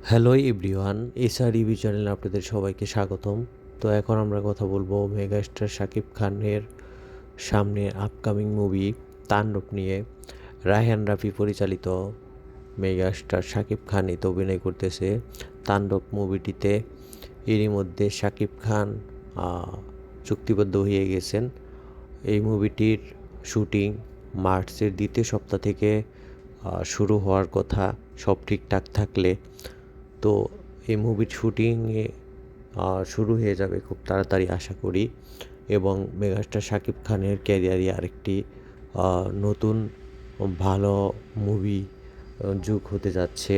Hello everyone, SR review চ্যানেলে আপনাদের সবাইকে স্বাগতম। তো এখন আমরা কথা বলবো মেগাস্টার শাকিব খানের সামনে আপকামিং মুভি তাণ্ডব নিয়ে। রায়হান রাফি পরিচালিত মেগাস্টার শাকিব খান এতে অভিনয় করতেছে তাণ্ডব মুভিটিতে। এরই মধ্যে শাকিব খান চুক্তিবদ্ধ হয়ে গেছেন। এই মুভিটির শুটিং মার্চের দ্বিতীয় সপ্তাহ থেকে শুরু হওয়ার কথা, সব ঠিকঠাক থাকলে। তো এই মুভির শুটিংয়ে শুরু হয়ে যাবে খুব তাড়াতাড়ি আশা করি, এবং মেগাস্টার শাকিব খানের ক্যারিয়ারে আরেকটি নতুন ভালো মুভি যুগ হতে যাচ্ছে।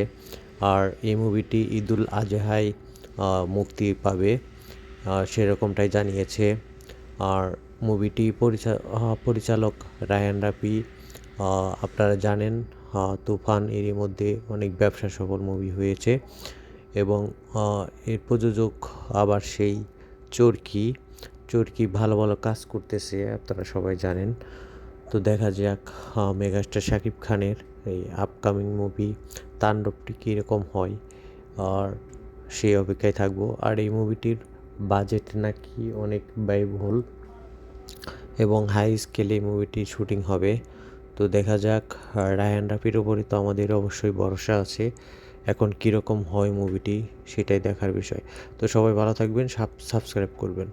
আর এই মুভিটি ঈদুল আজহায় মুক্তি পাবে, সেরকমটাই জানিয়েছে। আর মুভিটি পরিচালক রায়হান রাফি। আপনারা জানেন তুফান এরই মধ্যে অনেক ব্যবসা সফল মুভি হয়েছে, এবং এর প্রযোজক আবার সেই চরকি ভালো ভালো কাজ করতেছে, আপনারা সবাই জানেন। তো দেখা যাক মেগাস্টার শাকিব খানের এই আপকামিং মুভি তাণ্ডবটি কীরকম হয়, আর সেই অপেক্ষায় থাকবো। আর এই মুভিটির বাজেট নাকি অনেক ব্যয়বহুল এবং হাই স্কেলে এই মুভিটির শুটিং হবে। তো দেখা যাক, রায়হান রাফির ওপরই তো আমাদের অবশ্যই ভরসা আছে। এখন কীরকম হয় মুভিটি সেটাই দেখার বিষয়। তো সবাই ভালো থাকবেন, সাবস্ক্রাইব করবেন।